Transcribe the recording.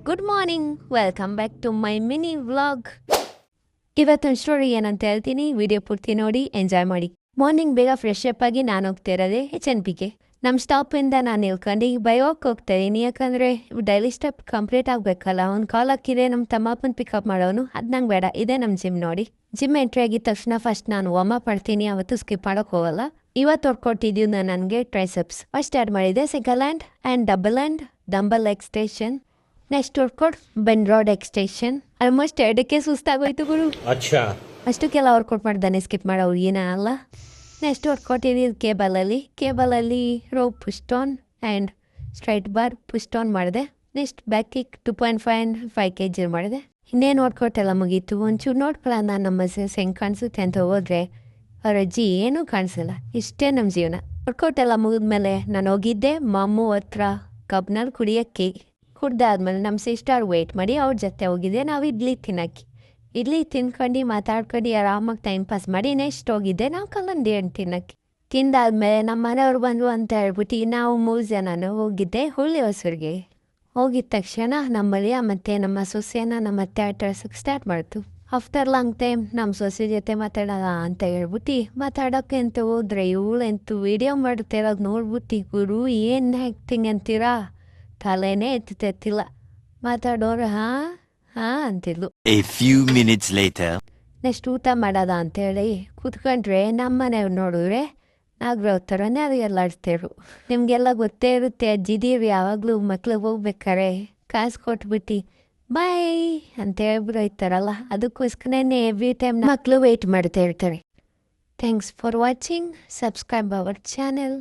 Good morning, welcome back to my mini vlog. ಇವತ್ತಿನ story ಏನಂತ ಹೇಳ್ತೀನಿ, ವಿಡಿಯೋ ಪೂರ್ತಿ ನೋಡಿ ಎಂಜಾಯ್ ಮಾಡಿ. ಮಾರ್ನಿಂಗ್ ಬೇಗ ಫ್ರೆಶ್ ಅಪ್ ಆಗಿ ನಾನು ಹೋಗ್ತಾ ಇರೋದೆ HNPಗೆ. ನಮ್ಮ ಸ್ಟಾಪಿಂದ ನಾನು ನಿಲ್ಕೊಂಡು ಬಯೋಕ್ ಹೋಗ್ತಾ ಇದ್ದೀನಿ, ಯಾಕಂದರೆ ಡೈಲಿ ಸ್ಟೆಪ್ ಕಂಪ್ಲೀಟ್ ಆಗಬೇಕಲ್ಲ. ಒಂದು ಕಾಲ್ ಹಾಕಿದ್ರೆ ನಮ್ಮ ತಮ್ಮಪ್ಪನ ಪಿಕಪ್ ಮಾಡೋನು, ಅದು ನಂಗೆ ಬೇಡ. ಇದೇ ನಮ್ಮ ಜಿಮ್ ನೋಡಿ. ಜಿಮ್ ಎಂಟ್ರಿ ಆಗಿದ ತಕ್ಷಣ ಫಸ್ಟ್ ನಾನು ವಾರ್ಮ್ ಅಪ್ ಮಾಡ್ತೀನಿ, ಅವತ್ತು ಸ್ಕಿಪ್ ಮಾಡೋಕೆ ಹೋಗಲ್ಲ. ಇವತ್ತು ಹೊಡ್ಕೊಟ್ಟಿದ್ದೀವಿ ನನಗೆ ಟ್ರೈಸೆಪ್ಸ್. ಫಸ್ಟ್ ಆ್ಯಡ್ ಮಾಡಿದೆ single hand and double hand dumbbell extension. Next workout bent rod extension. Almost 2ಕ್ಕೆ ಸುಸ್ತಾಗೋಯ್ತು ಗುರು. ಅಷ್ಟಕ್ಕೆಲ್ಲ ವರ್ಕೌಟ್ ಮಾಡ್ದಾನೆ, ಸ್ಕಿಪ್ ಮಾಡೋರು ಏನ ಅಲ್ಲ. ನೆಕ್ಸ್ಟ್ ವರ್ಕೌಟ್ ಇದ್ದಿದ್ದು ಕೇಬಲಲ್ಲಿ row pushdown and straight bar pushdown ಮಾಡಿದೆ. ನೆಕ್ಸ್ಟ್ ಬ್ಯಾಕ್ ಕಿಕ್ 2.5 kg ಮಾಡಿದೆ. ಇನ್ನೇನು ವರ್ಕೌಟ್ ಎಲ್ಲ ಮುಗೀತು. ಒಂಚೂರು ನೋಡ್ಕೊಳ್ಳೋಣ ನಮ್ಮ ಮಸಲ್ಸ್ ಹೆಂಗೆ ಕಾಣಿಸುತ್ತೆ ಅಂತ ಹೋದ್ರೆ ಅವ್ರ ಅಜ್ಜಿ ಏನೂ ಕಾಣಿಸಲ್ಲ. ಇಷ್ಟೇ ನಮ್ಮ ಜೀವನ. ವರ್ಕೌಟ್ ಎಲ್ಲ ಮುಗಿದ್ಮೇಲೆ ನಾನು ಹೋಗಿದ್ದೆ ಮಾಮೂ ಹತ್ರ ಕಬ್ನಲ್ಲಿ ಕುಡಿಯೋಕ್ಕೆ. ಕುಡ್ದಾದ್ಮೇಲೆ ನಮ್ಮ ಸಿಸ್ಟರ್ ವೆಯ್ಟ್ ಮಾಡಿ ಅವ್ರ ಜೊತೆ ಹೋಗಿದ್ದೆ. ನಾವು ಇಡ್ಲಿ ತಿನ್ಕೊಂಡು ಮಾತಾಡ್ಕೊಂಡು ಆರಾಮಾಗಿ ಟೈಮ್ ಪಾಸ್ ಮಾಡಿ ನೆಕ್ಸ್ಟ್ ಹೋಗಿದ್ದೆ ನಾವು ಕಲ್ಲಂಡಿ ಹಣ್ಣು ತಿನ್ನೋಕ್ಕೆ. ತಿಂದಾದ್ಮೇಲೆ ನಮ್ಮ ಮನೆಯವ್ರು ಬಂದರು ಅಂತ ಹೇಳ್ಬಿಟ್ಟು ನಾವು 3 ಜನನೂ ಹೋಗಿದ್ದೆ ಹುಳಿ ಹೊಸೂರಿಗೆ. ಹೋಗಿದ ತಕ್ಷಣ ನಮ್ಮ ಮಲಿಯ ಮತ್ತು ನಮ್ಮ ಸೊಸೆನ ನಮ್ಮ ಅತ್ತೆ ಆಟಾಡ್ಸೋಕ್ಕೆ ಸ್ಟಾರ್ಟ್ ಮಾಡ್ತು. ಆಫ್ಟರ್ ಲಾಂಗ್ ಟೈಮ್ ನಮ್ಮ ಸೊಸೆ ಜೊತೆ ಮಾತಾಡೋಣ ಅಂತ ಹೇಳ್ಬಿಟ್ಟು ಮಾತಾಡೋಕ್ಕೆ ಅಂತ ಹೋದ್ರೆ ಇವಳೆಂತೂ ವಿಡಿಯೋ ಮಾಡ್ತಿರೋದು ನೋಡ್ಬಿಟ್ಟು, ಗುರು ಏನು ಆ್ಯಕ್ಟಿಂಗ್ ಅಂತೀರಾ, ತಲೆನೇ ಎತ್ತಿಲ್ಲ. ಮಾತಾಡೋರು ಹಾಂ ಅಂತಿದ್ಲು. A few minutes later. Next ಊಟ ಮಾಡೋದ ಅಂತೇಳಿ ಕೂತ್ಕೊಂಡ್ರೆ ನಮ್ಮ ಮನೆಯವ್ರು ನೋಡಿದ್ರೆ ನಾಗರಾವ್ ಥರನೇ ಅದು ಎಲ್ಲಾಡ್ತಿರು. ನಿಮಗೆಲ್ಲ ಗೊತ್ತೇ ಇರುತ್ತೆ, ಅಜ್ಜಿದೀರು ಯಾವಾಗಲೂ ಮಕ್ಳಿಗೆ ಹೋಗ್ಬೇಕಾರೆ ಕಾಸು ಕೊಟ್ಬಿಟ್ಟು ಬಾಯ್ ಅಂತ ಹೇಳ್ಬಿಟ್ಟು ಹೋಯ್ತಾರಲ್ಲ, ಅದಕ್ಕೋಸ್ಕರನೇ ಎವ್ರಿ ಟೈಮ್ ಮಕ್ಕಳು ವೆಯ್ಟ್ ಮಾಡ್ತಾ ಇರ್ತಾರೆ. Thanks for watching. Subscribe our channel.